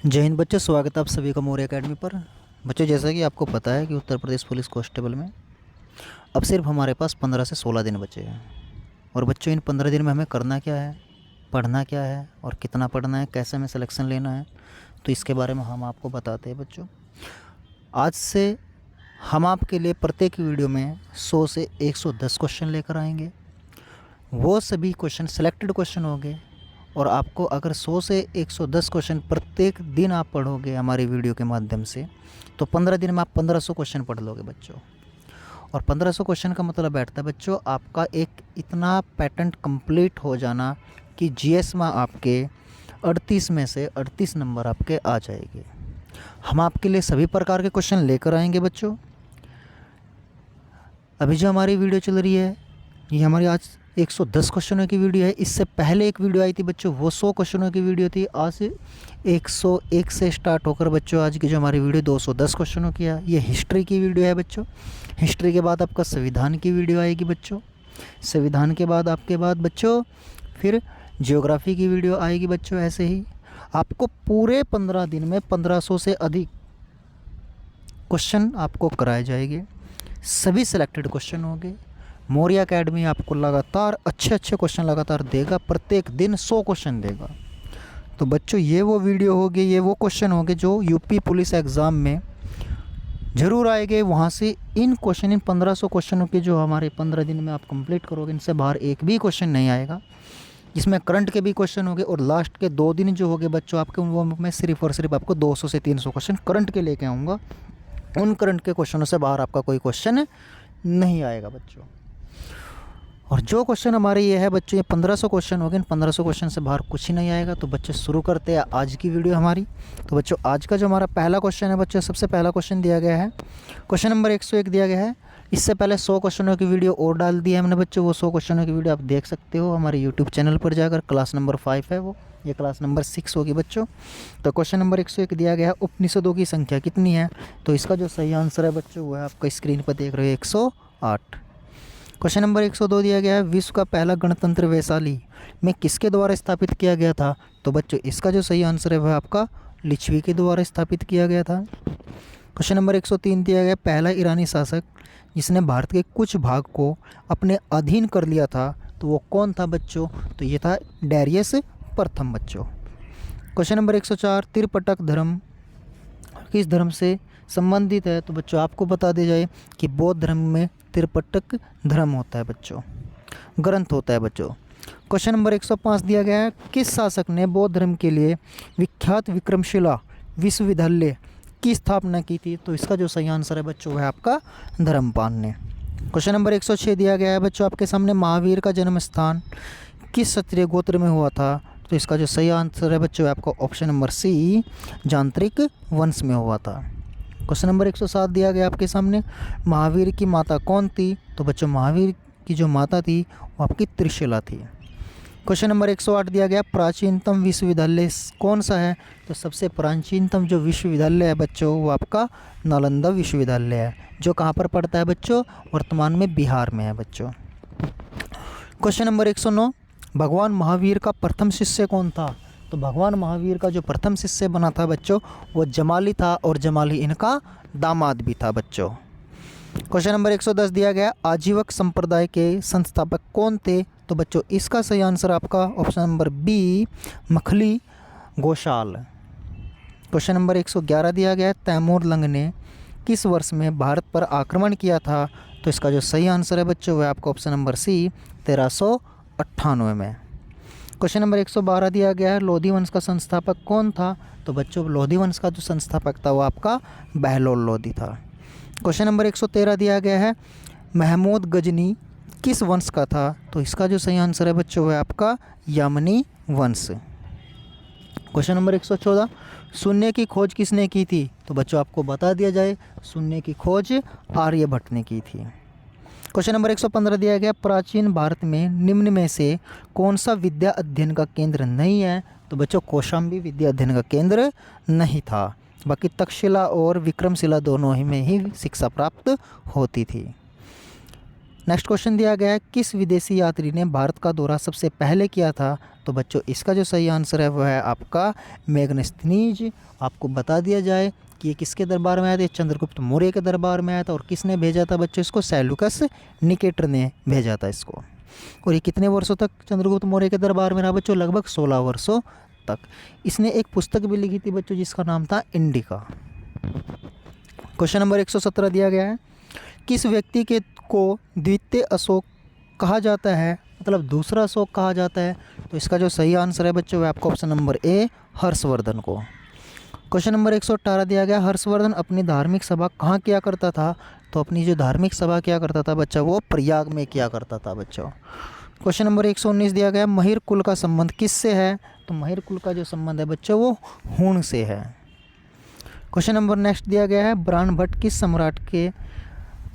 जय हिंद बच्चों, स्वागत है आप सभी का मौर्य एकेडमी पर। बच्चों, जैसा कि आपको पता है कि उत्तर प्रदेश पुलिस कांस्टेबल में अब सिर्फ हमारे पास 15 से 16 दिन बचे हैं। और बच्चों, इन 15 दिन में हमें करना क्या है, पढ़ना क्या है और कितना पढ़ना है, कैसे हमें सिलेक्शन लेना है, तो इसके बारे में हम आपको बताते हैं। बच्चों, आज से हम आपके लिए प्रत्येक वीडियो में 100 से 110 क्वेश्चन लेकर आएंगे। वो सभी क्वेश्चन सिलेक्टेड क्वेश्चन होंगे और आपको अगर 100 से 110 क्वेश्चन प्रत्येक दिन आप पढ़ोगे हमारी वीडियो के माध्यम से, तो 15 दिन में आप 1500 क्वेश्चन पढ़ लोगे बच्चों। और 1500 क्वेश्चन का मतलब बैठता है बच्चों आपका एक इतना पैटर्न कंप्लीट हो जाना कि जीएस में आपके 38 में से 38 नंबर आपके आ जाएंगे। हम आपके लिए सभी प्रकार के क्वेश्चन लेकर आएंगे बच्चों। अभी जो हमारी वीडियो चल रही है, ये हमारी आज 110 क्वेश्चनों की वीडियो है। इससे पहले एक वीडियो आई थी बच्चों, वो 100 क्वेश्चनों की वीडियो थी। आज 101 से स्टार्ट होकर बच्चों आज की जो हमारी वीडियो 210 क्वेश्चनों की है, ये हिस्ट्री की वीडियो है बच्चों। हिस्ट्री के बाद आपका संविधान की वीडियो आएगी बच्चों। संविधान के बाद आपके बाद बच्चों फिर जियोग्राफी की वीडियो आएगी बच्चों। ऐसे ही आपको पूरे 15 दिन में 1500 से अधिक क्वेश्चन आपको कराए जाएंगे। सभी सिलेक्टेड क्वेश्चन होंगे। मौर्य एकेडमी आपको लगातार अच्छे क्वेश्चन लगातार देगा, प्रत्येक दिन 100 क्वेश्चन देगा। तो बच्चों, ये वो वीडियो होगी, ये वो क्वेश्चन होंगे जो यूपी पुलिस एग्ज़ाम में ज़रूर आएंगे। वहाँ से इन 1500 क्वेश्चनों के जो हमारे 15 दिन में आप कंप्लीट करोगे, इनसे बाहर एक भी क्वेश्चन नहीं आएगा। इसमें करंट के भी क्वेश्चन होंगे और लास्ट के 2 दिन जो होंगे बच्चों आपके, वो मैं सिर्फ और सिर्फ आपको 200 से 300 क्वेश्चन करंट के लेके आऊँगा। उन करंट के क्वेश्चनों से बाहर आपका कोई क्वेश्चन नहीं आएगा बच्चों। और जो क्वेश्चन हमारे ये है बच्चों, ये 1500 क्वेश्चन हो गए। इन 1500 क्वेश्चन से बाहर कुछ ही नहीं आएगा। तो बच्चे शुरू करते हैं आज की वीडियो हमारी। तो बच्चों, आज का जो हमारा पहला क्वेश्चन है बच्चों, सबसे पहला क्वेश्चन दिया गया है, क्वेश्चन नंबर 101 दिया गया है। इससे पहले 100 क्वेश्चनों की वीडियो और डाल दी है हमने बच्चों। वो 100 क्वेश्चनों की वीडियो आप देख सकते हो हमारे यूट्यूब चैनल पर जाकर। क्लास नंबर 5 है वो, ये क्लास नंबर 6 होगी बच्चों। तो क्वेश्चन नंबर 101 दिया गया है, उपनिषदों की संख्या कितनी है? तो इसका जो सही आंसर है बच्चों, वो है आपका स्क्रीन पर देख रहे हो 108। क्वेश्चन नंबर 102 दिया गया है, विश्व का पहला गणतंत्र वैशाली में किसके द्वारा स्थापित किया गया था? तो बच्चों, इसका जो सही आंसर है वह आपका लिच्छवी के द्वारा स्थापित किया गया था। क्वेश्चन नंबर 103 दिया गया, पहला ईरानी शासक जिसने भारत के कुछ भाग को अपने अधीन कर लिया था, तो वो कौन था बच्चों? तो ये था डेरियस प्रथम बच्चों। क्वेश्चन नंबर 104, त्रिपिटक धर्म किस धर्म से संबंधित है? तो बच्चों, आपको बता दिया जाए कि बौद्ध धर्म में त्रिपिटक धर्म होता है बच्चों, ग्रंथ होता है बच्चों। क्वेश्चन नंबर 105 दिया गया है, किस शासक ने बौद्ध धर्म के लिए विख्यात विक्रमशिला विश्वविद्यालय की स्थापना की थी? तो इसका जो सही आंसर है बच्चों, वह आपका धर्मपाल ने। क्वेश्चन नंबर 106 दिया गया है बच्चों आपके सामने, महावीर का जन्म स्थान किस क्षत्रिय गोत्र में हुआ था? तो इसका जो सही आंसर है बच्चों, आपको ऑप्शन नंबर सी, जांत्रिक वंश में हुआ था। क्वेश्चन नंबर 107 दिया गया आपके सामने, महावीर की माता कौन थी? तो बच्चों, महावीर की जो माता थी वो आपकी त्रिशला थी। क्वेश्चन नंबर 108 दिया गया, प्राचीनतम विश्वविद्यालय कौन सा है? तो सबसे प्राचीनतम जो विश्वविद्यालय है बच्चों, वो आपका नालंदा विश्वविद्यालय है, जो कहाँ पर पड़ता है बच्चों? वर्तमान में बिहार में है बच्चों। क्वेश्चन नंबर 109, भगवान महावीर का प्रथम शिष्य कौन था? तो भगवान महावीर का जो प्रथम शिष्य बना था बच्चों, वो जमाली था और जमाली इनका दामाद भी था बच्चों। क्वेश्चन नंबर 110 दिया गया, आजीवक संप्रदाय के संस्थापक कौन थे? तो बच्चों, इसका सही आंसर आपका option number B, Makkhali Gosala. Question number 111 दिया गया, तैमूर लंग ने किस वर्ष में भारत पर आक्रमण किया था? तो इसका जो सही आंसर है बच्चों, वह आपका ऑप्शन नंबर सी, 1398 में। क्वेश्चन नंबर 112 दिया गया है, लोधी वंश का संस्थापक कौन था? तो बच्चों, लोधी वंश का जो संस्थापक था वो आपका बहलोल लोधी था। क्वेश्चन नंबर 113 दिया गया है, महमूद गजनी किस वंश का था? तो इसका जो सही आंसर है बच्चों, वह आपका यामनी वंश। क्वेश्चन नंबर 114, शून्य की खोज किसने की थी? तो बच्चों, आपको बता दिया जाए, शून्य की खोज आर्यभट्ट ने की थी। क्वेश्चन नंबर 115 दिया गया, प्राचीन भारत में निम्न में से कौन सा विद्या अध्ययन का केंद्र नहीं है? तो बच्चों, कौशाम्बी विद्या अध्ययन का केंद्र नहीं था, बाकी तक्षशिला और विक्रमशिला दोनों ही में ही शिक्षा प्राप्त होती थी। नेक्स्ट क्वेश्चन दिया गया है, किस विदेशी यात्री ने भारत का दौरा सबसे पहले किया था? तो बच्चों इसका जो सही आंसर है वह है आपका मेगस्थनीज। आपको बता दिया जाए कि ये किसके दरबार में आया था? चंद्रगुप्त मौर्य के दरबार में आया था। और किसने भेजा था बच्चों इसको? सेल्यूकस निकेटर ने भेजा था इसको। और ये कितने वर्षों तक चंद्रगुप्त मौर्य के दरबार में रहा बच्चों? लगभग 16 वर्षों तक। इसने एक पुस्तक भी लिखी थी बच्चों जिसका नाम था इंडिका। क्वेश्चन नंबर 117 दिया गया है, किस व्यक्ति के को द्वितीय अशोक कहा जाता है? मतलब दूसरा अशोक कहा जाता है। तो इसका जो सही आंसर है बच्चों वह आपको ऑप्शन नंबर ए हर्षवर्धन को। क्वेश्चन नंबर 118 दिया गया, हर्षवर्धन अपनी धार्मिक सभा कहाँ किया करता था? तो अपनी जो धार्मिक सभा किया करता था बच्चा वो प्रयाग में किया करता था बच्चों। क्वेश्चन नंबर 119 दिया गया, महिर कुल का संबंध किससे है? तो महिर कुल का जो संबंध है बच्चों वो हूण से है। क्वेश्चन नंबर नेक्स्ट दिया गया है, ब्राह्मणभट्ट किस सम्राट के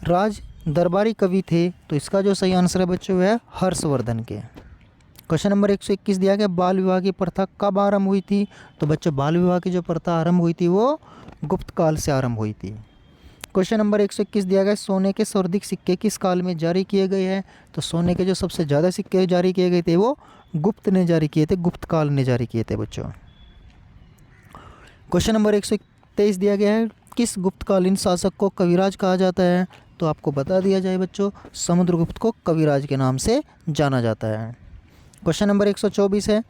राज दरबारी कवि थे? तो इसका जो सही आंसर है बच्चों वह है हर्षवर्धन के। क्वेश्चन नंबर 121 दिया गया, बाल विवाह की प्रथा कब आरंभ हुई थी? तो बच्चों बाल विवाह की जो प्रथा आरंभ हुई थी वो गुप्त काल से आरंभ हुई थी। क्वेश्चन नंबर 121 दिया गया, सोने के सर्वाधिक सिक्के किस काल में जारी किए गए हैं? तो सोने के जो सबसे ज़्यादा सिक्के जारी किए गए थे वो गुप्त ने जारी किए थे, गुप्त काल ने जारी किए थे बच्चों। क्वेश्चन नंबर 123 दिया गया है, किस गुप्तकालीन शासक को कविराज कहा जाता है? तो आपको बता दिया जाए बच्चों, समुद्रगुप्त को कविराज के नाम से जाना जाता है। क्वेश्चन नंबर 124 है,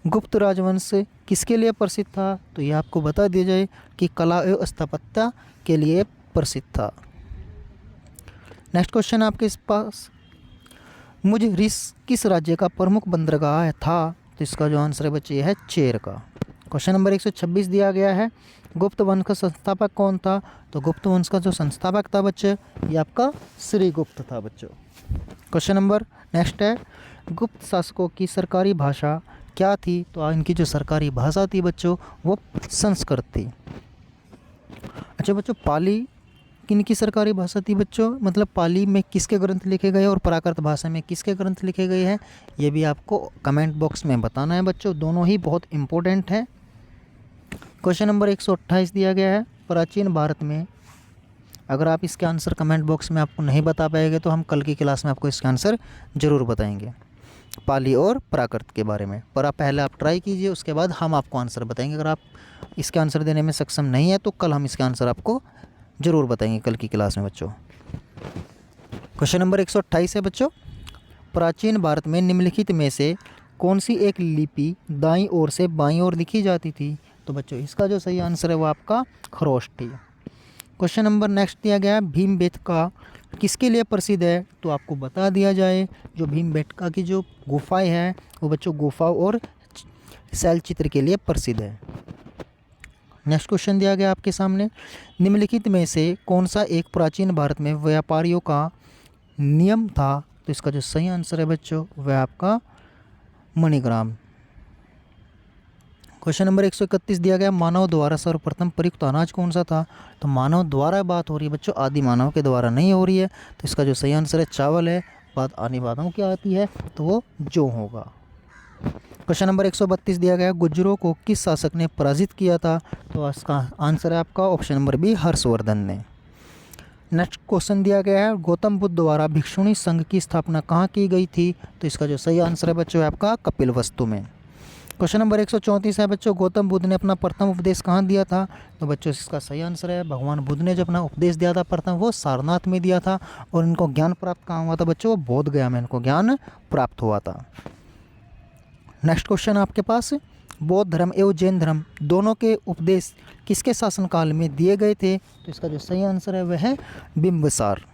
गुप्त राजवंश किसके लिए प्रसिद्ध था? तो ये आपको बता दिया जाए कि कला एवं स्थापत्य के लिए प्रसिद्ध था। नेक्स्ट क्वेश्चन आपके पास, मुझ ऋष किस राज्य का प्रमुख बंदरगाह था? तो इसका जो आंसर है बच्चे ये है चेर का। क्वेश्चन नंबर 126 दिया गया है, गुप्त वंश का संस्थापक कौन था? तो गुप्त वंश का जो संस्थापक था बच्चे ये आपका श्रीगुप्त था बच्चों। क्वेश्चन नंबर नेक्स्ट है, गुप्त शासकों की सरकारी भाषा क्या थी? तो इनकी जो सरकारी भाषा थी बच्चों वो संस्कृत थी। अच्छा बच्चों, पाली किन की सरकारी भाषा थी बच्चों? मतलब पाली में किसके ग्रंथ लिखे गए और प्राकृत भाषा में किसके ग्रंथ लिखे गए हैं ये भी आपको कमेंट बॉक्स में बताना है बच्चों, दोनों ही बहुत इंपॉर्टेंट हैं। क्वेश्चन नंबर 128 दिया गया है, प्राचीन भारत में, अगर आप इसके आंसर कमेंट बॉक्स में आपको नहीं बता पाएंगे तो हम कल की क्लास में आपको इसका आंसर ज़रूर बताएंगे पाली और प्राकृत के बारे में। पर आप पहले आप ट्राई कीजिए, उसके बाद हम आपको आंसर बताएंगे। अगर आप इसके आंसर देने में सक्षम नहीं है तो कल हम इसके आंसर आपको ज़रूर बताएंगे कल की क्लास में बच्चों। क्वेश्चन नंबर 128 है बच्चों, प्राचीन भारत में निम्नलिखित में से कौन सी एक लिपि दाईं ओर से बाईं ओर लिखी जाती थी? तो बच्चों इसका जो सही आंसर है वो आपका खरोष्ठी। क्वेश्चन नंबर नेक्स्ट दिया गया, भीमबेटका किसके लिए प्रसिद्ध है? तो आपको बता दिया जाए, जो भीमबेटका की जो गुफाएं हैं वो बच्चों गुफा और शैल चित्र के लिए प्रसिद्ध है। नेक्स्ट क्वेश्चन दिया गया आपके सामने, निम्नलिखित में से कौन सा एक प्राचीन भारत में व्यापारियों का नियम था? तो इसका जो सही आंसर है बच्चों वह आपका मणिग्राम। क्वेश्चन नंबर 131 दिया गया, मानव द्वारा सर्वप्रथम प्रयुक्त अनाज कौन सा था? तो मानव द्वारा बात हो रही है बच्चों, आदि मानव के द्वारा नहीं हो रही है। तो इसका जो सही आंसर है चावल है। बात आने वालों की आती है तो वो जौ होगा। क्वेश्चन नंबर 132 दिया गया, गुर्जरों को किस शासक ने पराजित किया था? तो इसका आंसर है आपका ऑप्शन नंबर बी हर्षवर्धन ने। नेक्स्ट क्वेश्चन दिया गया है, गौतम बुद्ध द्वारा भिक्षुणी संघ की स्थापना कहाँ की गई थी? तो इसका जो सही आंसर है बच्चों आपका कपिलवस्तु में। क्वेश्चन नंबर 134 है बच्चों, गौतम बुद्ध ने अपना प्रथम उपदेश कहाँ दिया था? तो बच्चों इसका सही आंसर है, भगवान बुद्ध ने जो अपना उपदेश दिया था प्रथम वो सारनाथ में दिया था। और इनको ज्ञान प्राप्त कहाँ हुआ था बच्चों? बोध गया में इनको ज्ञान प्राप्त हुआ था। नेक्स्ट क्वेश्चन आपके पास, बौद्ध धर्म एवं जैन धर्म दोनों के उपदेश किसके शासनकाल में दिए गए थे? तो इसका जो सही आंसर है वह है बिंबिसार।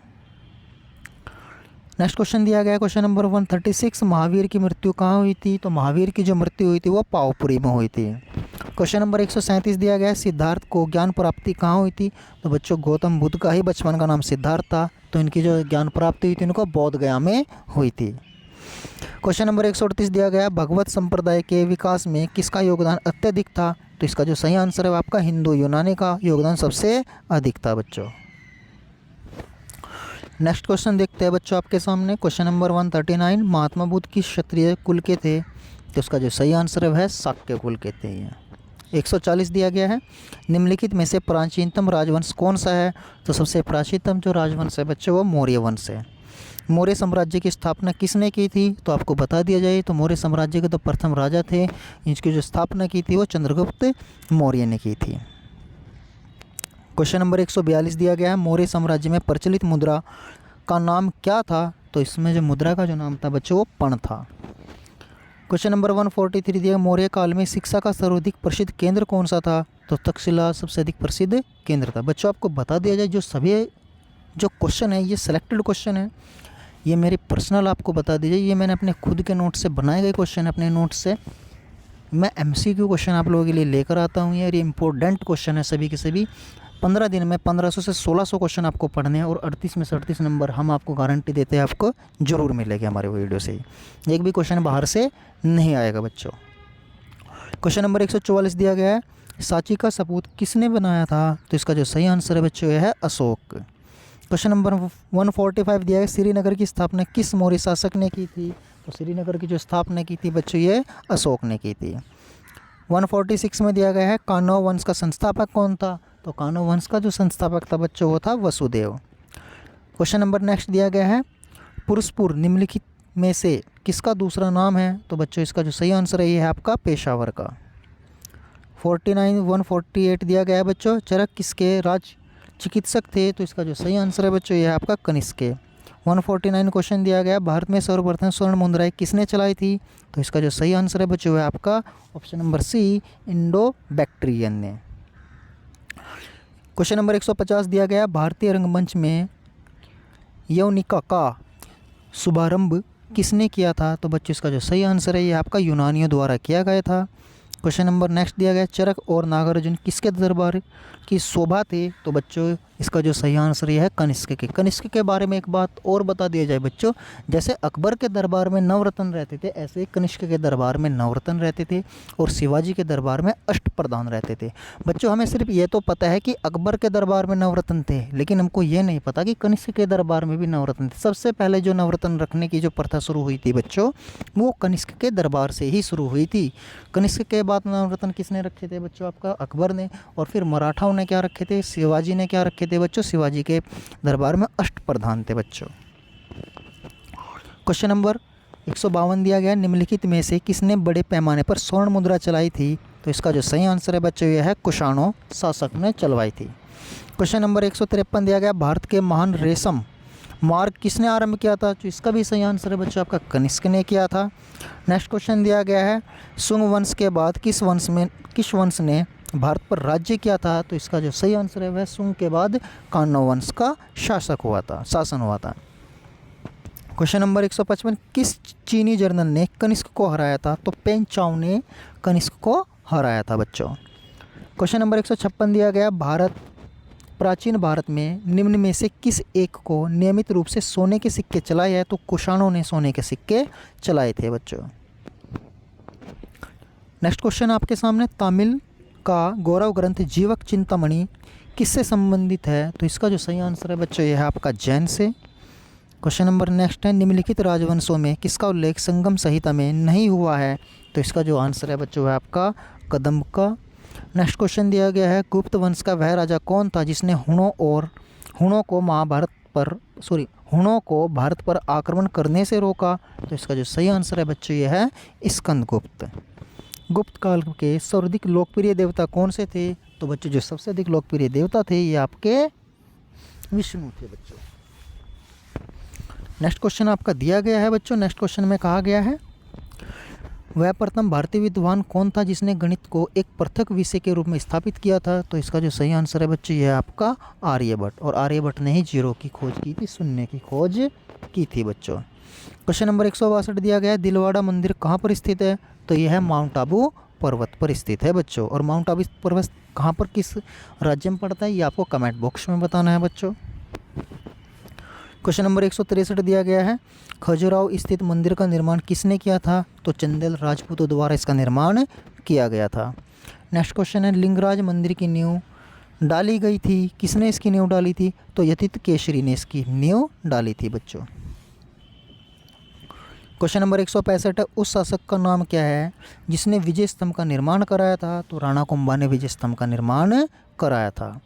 नेक्स्ट क्वेश्चन दिया गया, क्वेश्चन नंबर 136, महावीर की मृत्यु कहाँ हुई थी? तो महावीर की जो मृत्यु हुई थी वो पावपुरी में हुई थी। क्वेश्चन नंबर 137 दिया गया, सिद्धार्थ को ज्ञान प्राप्ति कहाँ हुई थी? तो बच्चों गौतम बुद्ध का ही बचपन का नाम सिद्धार्थ था, तो इनकी जो ज्ञान प्राप्ति हुई थी इनको बोध गया में हुई थी। क्वेश्चन नंबर 138 दिया गया, भगवत संप्रदाय के विकास में किसका योगदान अत्यधिक था? तो इसका जो सही आंसर है वो आपका हिंदू यूनानी का योगदान सबसे अधिक था बच्चों। नेक्स्ट क्वेश्चन देखते हैं बच्चों आपके सामने, क्वेश्चन नंबर 139, महात्मा बुद्ध किस क्षत्रिय कुल के थे? तो उसका जो सही आंसर है वह शाक्य कुल के थे। 140 दिया गया है, निम्नलिखित में से प्राचीनतम राजवंश कौन सा है? तो सबसे प्राचीनतम जो राजवंश है बच्चों वो मौर्य वंश है। मौर्य साम्राज्य की स्थापना किसने की थी, तो आपको बता दिया जाए तो मौर्य साम्राज्य के तो प्रथम राजा थे, इनकी जो स्थापना की थी वो चंद्रगुप्त मौर्य ने की थी। क्वेश्चन नंबर 142 दिया गया है, मौर्य साम्राज्य में प्रचलित मुद्रा का नाम क्या था, तो इसमें जो मुद्रा का जो नाम था बच्चों वो पण था। क्वेश्चन नंबर 143 दिया, मौर्य काल में शिक्षा का सर्वाधिक प्रसिद्ध केंद्र कौन सा था, तो तक्षशिला सबसे अधिक प्रसिद्ध केंद्र था। बच्चों आपको बता दिया जाए जो सभी जो क्वेश्चन है ये सिलेक्टेड क्वेश्चन है, ये मेरी पर्सनल आपको बता दीजिए, ये मैंने अपने खुद के नोट से बनाए गए क्वेश्चन, अपने नोट से मैं MCQ क्वेश्चन आप लोगों के लिए लेकर आता हूँ यार, ये इंपॉर्टेंट क्वेश्चन है सभी के सभी। 15 दिन में 1500 से 1600 क्वेश्चन आपको पढ़ने हैं और 38 में से 38 नंबर हम आपको गारंटी देते हैं आपको ज़रूर मिलेगा हमारे वीडियो से। एक भी क्वेश्चन बाहर से नहीं आएगा बच्चों। क्वेश्चन नंबर 144 दिया गया है, सांची का सपूत किसने बनाया था, तो इसका जो सही आंसर है बच्चों यह है अशोक। क्वेश्चन नंबर 145 दिया है, श्रीनगर की स्थापना किस मौर्य शासक ने की थी, तो श्रीनगर की जो स्थापना की थी बच्चों ये अशोक ने की थी। 146 में दिया गया है, कानव वंश का संस्थापक कौन था, तो कानव वंश का जो संस्थापक था बच्चों वो था वसुदेव। क्वेश्चन नंबर नेक्स्ट दिया गया है, पुरुषपुर निम्नलिखित में से किसका दूसरा नाम है, तो बच्चों इसका जो सही आंसर है ये है आपका पेशावर का। 148 दिया गया है बच्चों, चरक किसके राज चिकित्सक थे, तो इसका जो सही आंसर है बच्चों ये है आपका कनिष्क के। 149 क्वेश्चन दिया गया, भारत में सर्वप्रथम स्वर्ण मुद्राएं किसने चलाई थी, तो इसका जो सही आंसर है बच्चों है आपका option number C, Indo Bactrian ने। क्वेश्चन नंबर 150 दिया गया, भारतीय रंगमंच में यवनिका का शुभारंभ किसने किया था, तो बच्चों इसका जो सही आंसर है ये आपका यूनानियों द्वारा किया गया था। क्वेश्चन नंबर नेक्स्ट दिया गया, चरक और नागार्जुन किसके दरबार की शोभा थे, तो बच्चों इसका जो सही आंसर ये है कनिष्क के। कनिष्क के बारे में एक बात और बता दिया जाए बच्चों, जैसे अकबर के दरबार में नवरत्न रहते थे ऐसे ही कनिष्क के दरबार में नवरत्न रहते थे और शिवाजी के दरबार में अष्टप्रधान रहते थे। बच्चों हमें सिर्फ ये तो पता है कि अकबर के दरबार में नवरत्न थे, लेकिन हमको ये नहीं पता कि कनिष्क के दरबार में भी नवरत्न थे। सबसे पहले जो नवरत्न रखने की जो प्रथा शुरू हुई थी बच्चों वो कनिष्क के दरबार से ही शुरू हुई थी। कनिष्क के बाद नवरत्न किसने रखे थे बच्चों, आपका अकबर ने, और फिर मराठाओं ने क्या रखे थे, शिवाजी ने क्या रखे थे बच्चों, शिवाजी के दरबार में अष्टप्रधान थे बच्चों। क्वेश्चन नंबर 152 दिया गया, निम्नलिखित में से किसने बड़े पैमाने पर स्वर्ण मुद्रा चलाई थी, तो इसका जो सही आंसर है बच्चों यह है कुषाणों शासक ने चलवाई थी। क्वेश्चन नंबर 153 दिया गया, भारत के महान रेशम मार्ग किसने आरंभ किया था, तो इसका भी सही आंसर है बच्चों आपका कनिष्क ने किया था। नेक्स्ट क्वेश्चन दिया गया है, शुंग वंश के बाद किस वंश ने भारत पर राज्य किया था, तो इसका जो सही आंसर है वह शुंग के बाद कान्व वंश का शासन हुआ था। क्वेश्चन नंबर 155, किस चीनी जनरल ने कनिष्क को हराया था, तो पेन चाओ ने कनिष्क को हराया था बच्चों। क्वेश्चन नंबर 156 दिया गया, प्राचीन भारत में निम्न में से किस एक को नियमित रूप से सोने के सिक्के चलाए हैं, तो कुषाणों ने सोने के सिक्के चलाए थे बच्चों। नेक्स्ट क्वेश्चन आपके सामने, तमिल का गौरव ग्रंथ जीवक चिंतामणि किससे संबंधित है, तो इसका जो सही आंसर है बच्चों यह है आपका जैन से। क्वेश्चन नंबर नेक्स्ट है, निम्नलिखित राजवंशों में किसका उल्लेख संगम संहिता में नहीं हुआ है, तो इसका जो आंसर है बच्चों है आपका कदम्ब का। नेक्स्ट क्वेश्चन दिया गया है, गुप्त वंश का वह राजा कौन था जिसने हुणों को भारत पर आक्रमण करने से रोका, तो इसका जो सही आंसर है बच्चों यह है स्कंदगुप्त। गुप्त काल के सर्वाधिक लोकप्रिय देवता कौन से थे, तो बच्चों जो सबसे अधिक लोकप्रिय देवता थे ये आपके विष्णु थे बच्चों। नेक्स्ट क्वेश्चन आपका दिया गया है बच्चों, नेक्स्ट क्वेश्चन में कहा गया है, वह प्रथम भारतीय विद्वान कौन था जिसने गणित को एक पृथक विषय के रूप में स्थापित किया था, तो इसका जो सही आंसर है बच्चों यह है आपका आर्यभट्ट, और आर्यभट्ट ने ही जीरो की खोज की थी, शून्य की खोज की थी बच्चों। क्वेश्चन नंबर 162 दिया गया है, दिलवाड़ा मंदिर कहाँ पर स्थित है, तो यह है माउंट आबू पर्वत पर स्थित है बच्चों। और माउंट आबू पर्वत कहाँ पर किस राज्य में पड़ता है ये आपको कमेंट बॉक्स में बताना है बच्चों। क्वेश्चन नंबर 163 दिया गया है, खजुराहो स्थित मंदिर का निर्माण किसने किया था, तो चंदेल राजपूतों द्वारा इसका निर्माण किया गया था। नेक्स्ट क्वेश्चन है, लिंगराज मंदिर की नींव डाली गई थी, किसने इसकी नींव डाली थी, तो यतीत केसरी ने इसकी नींव डाली थी बच्चों। क्वेश्चन नंबर 165 है, उस शासक का नाम क्या है जिसने विजय स्तंभ का निर्माण कराया था? तो राणा कुंभा ने विजय स्तंभ का निर्माण कराया था।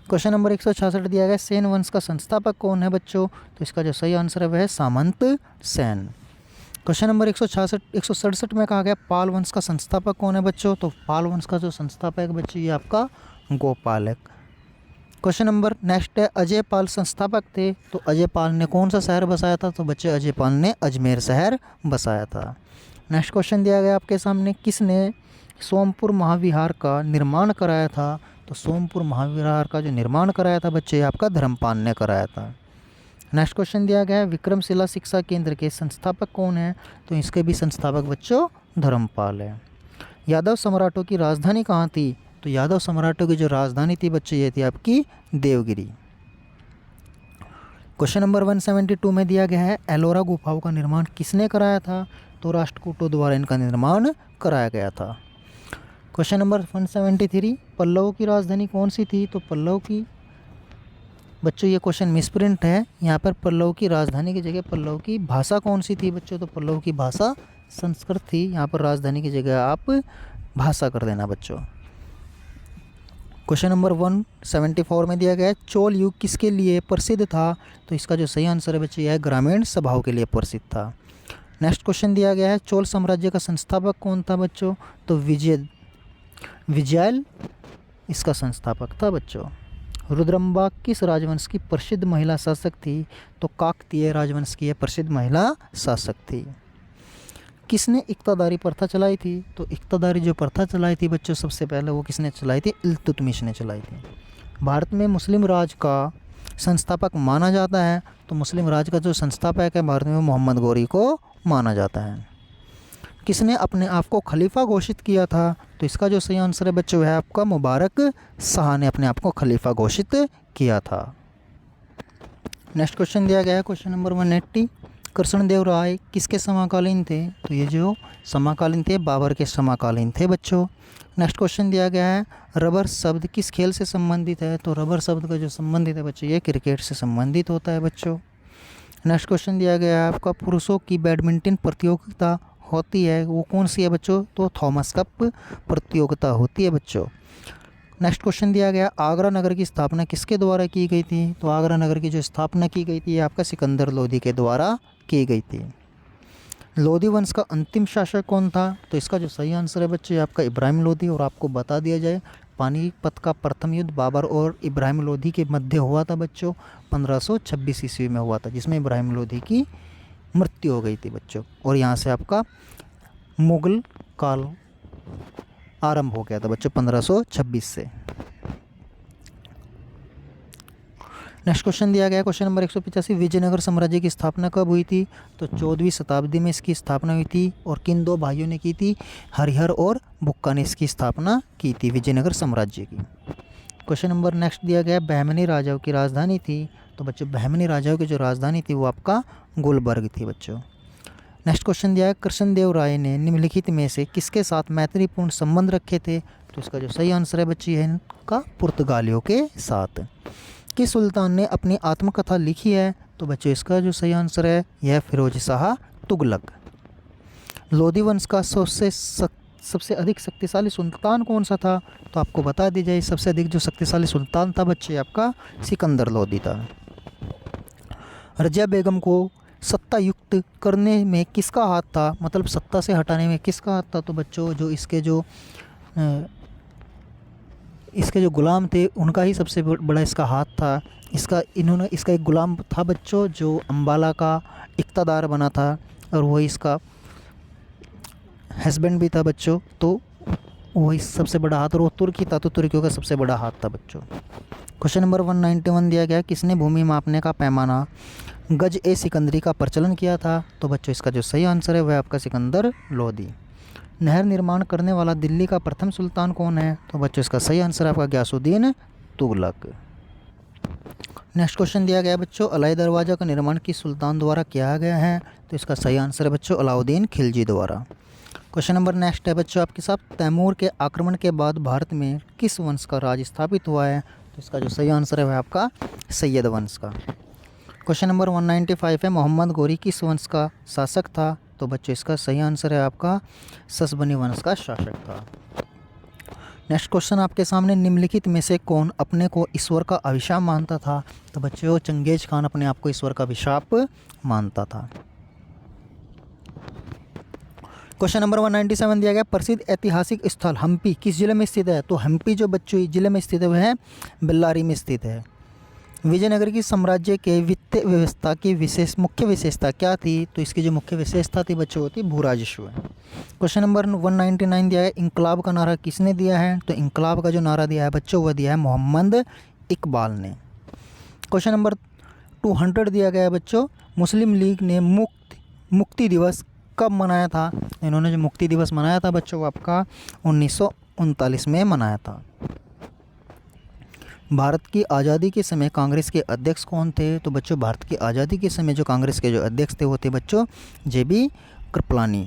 क्वेश्चन नंबर 166 दिया गया, सेन वंश का संस्थापक कौन है बच्चों? तो इसका जो सही आंसर है वह है सामंत सेन। क्वेश्चन नंबर 167 में कहा गया, पाल वंश का संस्थापक कौन है बच्चों? तो पाल वंश का जो संस्थापक है बच्चों ये आपका गोपाल है। क्वेश्चन नंबर नेक्स्ट है, अजय पाल संस्थापक थे, तो अजय पाल ने कौन सा शहर बसाया था? तो बच्चे अजय पाल ने अजमेर शहर बसाया था। नेक्स्ट क्वेश्चन दिया गया आपके सामने, किसने सोमपुर महाविहार का निर्माण कराया था? तो सोमपुर महाविहार का जो निर्माण कराया था बच्चे आपका धर्मपाल ने कराया था। नेक्स्ट क्वेश्चन दिया गया है, विक्रमशिला शिक्षा केंद्र के संस्थापक कौन है? तो इसके भी संस्थापक बच्चों धर्मपाल है। यादव सम्राटों की राजधानी कहाँ थी? तो यादव सम्राटों की जो राजधानी थी बच्चों ये थी आपकी देवगिरी। क्वेश्चन नंबर 172 में दिया गया है, एलोरा गुफाओं का निर्माण किसने कराया था? तो राष्ट्रकूटों द्वारा इनका निर्माण कराया गया था। क्वेश्चन नंबर 173, पल्लवों की राजधानी कौन सी थी? तो पल्लव की बच्चों ये क्वेश्चन मिसप्रिंट है, यहाँ पर पल्लव की राजधानी की जगह पल्लव की भाषा कौन सी थी बच्चों? तो पल्लव की भाषा संस्कृत थी, यहाँ पर राजधानी की जगह आप भाषा कर देना बच्चों। क्वेश्चन नंबर 174 में दिया गया है, चोल युग किसके लिए प्रसिद्ध था? तो इसका जो सही आंसर है बच्चे यह ग्रामीण सभाओं के लिए प्रसिद्ध था। नेक्स्ट क्वेश्चन दिया गया है, चोल साम्राज्य का संस्थापक कौन था बच्चों? तो विजय इसका संस्थापक था बच्चों। रुद्रम्बा किस राजवंश की प्रसिद्ध महिला शासक थी? तो काकतीय राजवंश की यह प्रसिद्ध महिला शासक थी। किसने इक्तादारी प्रथा चलाई थी? तो इक्तादारी जो प्रथा चलाई थी बच्चों सबसे पहले वो किसने चलाई थी? इल्तुतमिश ने चलाई थी। भारत में मुस्लिम राज का संस्थापक माना जाता है, तो मुस्लिम राज का जो संस्थापक है भारत में मोहम्मद गौरी को माना जाता है। किसने अपने आप को खलीफा घोषित किया था? तो इसका जो सही आंसर है बच्चों है आपका मुबारक शाह ने अपने आप को खलीफा घोषित किया था। नेक्स्ट क्वेश्चन दिया गया है क्वेश्चन नंबर 180, कृष्णदेव राय किसके समकालीन थे? तो ये जो समकालीन थे बाबर के समकालीन थे बच्चों। नेक्स्ट क्वेश्चन दिया गया है, रबर शब्द किस खेल से संबंधित है? तो रबर शब्द का जो संबंधित है बच्चों ये क्रिकेट से संबंधित होता है बच्चों। नेक्स्ट क्वेश्चन दिया गया है आपका, पुरुषों की बैडमिंटन प्रतियोगिता होती है वो कौन सी है बच्चों? तो थॉमस कप प्रतियोगिता होती है बच्चों। नेक्स्ट क्वेश्चन दिया गया, आगरा नगर की स्थापना किसके द्वारा की गई थी? तो आगरा नगर की जो स्थापना की गई थी आपका सिकंदर लोदी के द्वारा की गई थी। लोदी वंश का अंतिम शासक कौन था? तो इसका जो सही आंसर है बच्चे आपका इब्राहिम लोदी। और आपको बता दिया जाए पानीपत का प्रथम युद्ध बाबर और इब्राहिम लोदी के मध्य हुआ था बच्चों, 1526 ईस्वी में हुआ था, जिसमें इब्राहिम लोदी की मृत्यु हो गई थी बच्चों। और यहाँ से आपका मुगल काल आरंभ हो गया था बच्चों 1526 से। नेक्स्ट क्वेश्चन दिया गया क्वेश्चन नंबर 185, विजयनगर साम्राज्य की स्थापना कब हुई थी? तो 14वीं शताब्दी में इसकी स्थापना हुई थी। और किन दो भाइयों ने की थी? हरिहर और बुक्का ने इसकी स्थापना की थी विजयनगर साम्राज्य की। क्वेश्चन नंबर नेक्स्ट दिया गया, बहमनी राजाओं की राजधानी थी। तो बच्चों बहमनी राजाओं की जो राजधानी थी वो आपका गुलबर्ग थी बच्चों। नेक्स्ट क्वेश्चन दिया है, कृष्णदेव राय ने निम्नलिखित में से किसके साथ मैत्रीपूर्ण संबंध रखे थे? तो इसका जो सही आंसर है बच्ची है इनका पुर्तगालियों के साथ। किस सुल्तान ने अपनी आत्मकथा लिखी है? तो बच्चों इसका जो सही आंसर है यह फिरोज शाह तुगलक। लोदी वंश का सबसे अधिक शक्तिशाली सुल्तान कौन सा था? तो आपको बता दी जाए सबसे अधिक जो शक्तिशाली सुल्तान था बच्चे आपका सिकंदर लोदी था। रजिया बेगम को सत्ता युक्त करने में किसका हाथ था? मतलब सत्ता से हटाने में किसका हाथ था? तो बच्चों जो इसके जो गुलाम थे उनका ही सबसे बड़ा इसका हाथ था। इसका एक गुलाम था बच्चों जो अम्बाला का इक़्तिदार बना था और वही इसका हस्बैंड भी था बच्चों। तो वही सबसे बड़ा हाथ, और वो तुर्की था तो तुर्कियों का सबसे बड़ा हाथ था बच्चों। क्वेश्चन नंबर 191 दिया गया, किसने भूमि मापने का पैमाना गज ए सिकंदरी का प्रचलन किया था? तो बच्चों इसका जो सही आंसर है वह आपका सिकंदर लोदी। नहर निर्माण करने वाला दिल्ली का प्रथम सुल्तान कौन है? तो बच्चों इसका सही आंसर है आपका गयासुद्दीन तुगलक। नेक्स्ट क्वेश्चन दिया गया बच्चों, अलाई दरवाज़ा का निर्माण किस सुल्तान द्वारा किया गया है? तो इसका सही आंसर है बच्चों अलाउद्दीन खिलजी द्वारा। क्वेश्चन नंबर नेक्स्ट है बच्चों आपके साथ, तैमूर के आक्रमण के बाद भारत में किस वंश का राज स्थापित हुआ है? तो इसका जो सही आंसर है वह आपका सैयद वंश का। क्वेश्चन नंबर 195 है, मोहम्मद गौरी किस वंश का शासक था? तो बच्चों इसका सही आंसर है आपका ससबनी वंश का शासक था। नेक्स्ट क्वेश्चन आपके सामने, निम्नलिखित में से कौन अपने को ईश्वर का अभिशाप मानता था? तो बच्चों चंगेज खान अपने आप को ईश्वर का अभिशाप मानता था। क्वेश्चन नंबर 197 दिया गया, प्रसिद्ध ऐतिहासिक स्थल हम्पी किस जिले में स्थित है? तो हम्पी जो बच्चों जिले में स्थित है वह है बेल्लारी में स्थित है। विजयनगर की साम्राज्य के वित्तीय व्यवस्था की मुख्य विशेषता क्या थी? तो इसकी जो मुख्य विशेषता थी बच्चों होती भू राजस्व। क्वेश्चन नंबर 199 दिया है, इंकलाब का नारा किसने दिया है? तो इंकलाब का जो नारा दिया है बच्चों वह दिया है मोहम्मद इकबाल ने। क्वेश्चन नंबर 200 दिया गया है बच्चों, मुस्लिम लीग ने मुक्ति दिवस कब मनाया था? इन्होंने जो मुक्ति दिवस मनाया था बच्चों वो आपका 1939 में मनाया था। भारत की आज़ादी के समय कांग्रेस के अध्यक्ष कौन थे? तो बच्चों भारत की आज़ादी के समय जो कांग्रेस के जो अध्यक्ष थे वो थे बच्चों JB कृपलानी।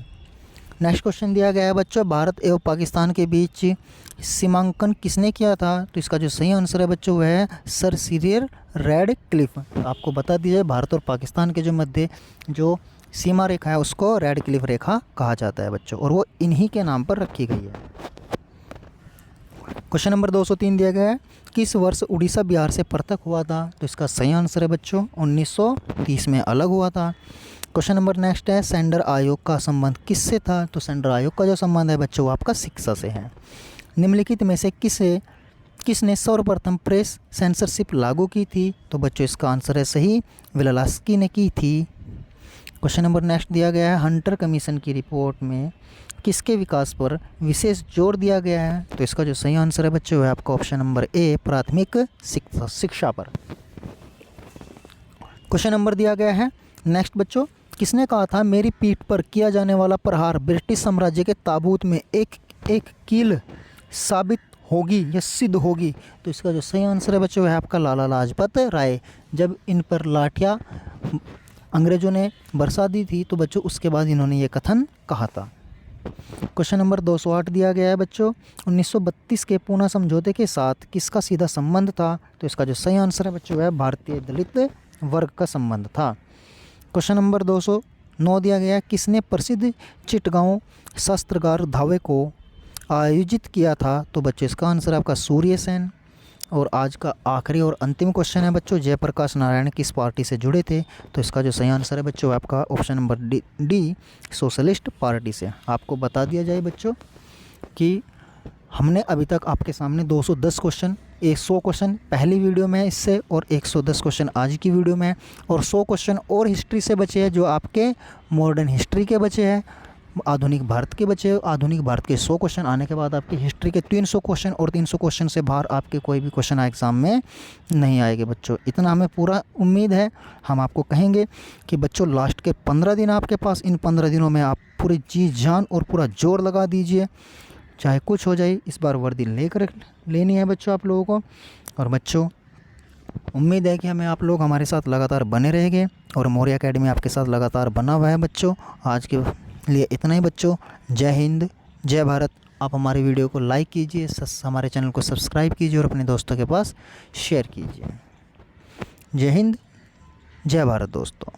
नेक्स्ट क्वेश्चन दिया गया है बच्चों, भारत एवं पाकिस्तान के बीच सीमांकन किसने किया था? तो इसका जो सही आंसर है बच्चों वह है सर सिरिल रैडक्लिफ। आपको बता दीजिए भारत और पाकिस्तान के जो मध्य जो सीमा रेखा है उसको रैडक्लिफ रेखा कहा जाता है बच्चों, और वो इन्हीं के नाम पर रखी गई है। क्वेश्चन नंबर 203 दिया गया है, किस वर्ष उड़ीसा बिहार से पृथक हुआ था? तो इसका सही आंसर है बच्चों 1930 में अलग हुआ था। क्वेश्चन नंबर नेक्स्ट है, सेंडर आयोग का संबंध किससे था? तो सेंडर आयोग का जो संबंध है बच्चों वो आपका शिक्षा से है। निम्नलिखित में से किसने सर्वप्रथम प्रेस सेंसरशिप लागू की थी? तो बच्चों इसका आंसर है सही विलास्की ने की थी। क्वेश्चन नंबर नेक्स्ट दिया गया है, हंटर कमीशन की रिपोर्ट में किसके विकास पर विशेष जोर दिया गया है? तो इसका जो सही आंसर है बच्चों है आपका ऑप्शन नंबर ए प्राथमिक शिक्षा पर। क्वेश्चन नंबर दिया गया है नेक्स्ट बच्चों, किसने कहा था मेरी पीठ पर किया जाने वाला प्रहार ब्रिटिश साम्राज्य के ताबूत में एक कील साबित होगी या सिद्ध होगी? तो इसका जो सही आंसर है बच्चों है आपका लाला लाजपत राय। जब इन पर लाठियाँ अंग्रेज़ों ने बरसा दी थी तो बच्चों उसके बाद इन्होंने ये कथन कहा था। क्वेश्चन नंबर 208 दिया गया है बच्चों, 1932 के पूना समझौते के साथ किसका सीधा संबंध था? तो इसका जो सही आंसर है बच्चों है भारतीय दलित वर्ग का संबंध था। क्वेश्चन नंबर 209 दिया गया है, किसने प्रसिद्ध चिटगांव शस्त्रागार धावे को आयोजित किया था? तो बच्चों इसका आंसर आपका सूर्य सेन। और आज का आखिरी और अंतिम क्वेश्चन है बच्चों, जयप्रकाश नारायण किस पार्टी से जुड़े थे? तो इसका जो सही आंसर है बच्चों आपका option number D socialist party से। आपको बता दिया जाए बच्चों कि हमने अभी तक आपके सामने 210 क्वेश्चन 100 क्वेश्चन पहली वीडियो में है इससे, और 110 क्वेश्चन आज की वीडियो में है, और 100 क्वेश्चन और हिस्ट्री से बचे हैं जो आपके मॉडर्न हिस्ट्री के बचे हैं, आधुनिक भारत के बचे। आधुनिक भारत के 100 क्वेश्चन आने के बाद आपकी हिस्ट्री के 300 क्वेश्चन, और 300 क्वेश्चन से बाहर आपके कोई भी क्वेश्चन एग्ज़ाम में नहीं आएंगे बच्चों। इतना हमें पूरा उम्मीद है। हम आपको कहेंगे कि बच्चों लास्ट के 15 दिन आपके पास, इन 15 दिनों में आप पूरी जी जान और पूरा जोर लगा दीजिए, चाहे कुछ हो जाए। इस बार वर्दी लेकर लेनी है बच्चों आप लोगों को। और बच्चों उम्मीद है कि हमें आप लोग हमारे साथ लगातार बने रहेंगे, और मौर्य एकेडमी आपके साथ लगातार बना हुआ है बच्चों। आज के लिए इतना ही बच्चों। जय हिंद, जय भारत। आप हमारे वीडियो को लाइक कीजिए, हमारे चैनल को सब्सक्राइब कीजिए और अपने दोस्तों के पास शेयर कीजिए। जय हिंद, जय भारत दोस्तों।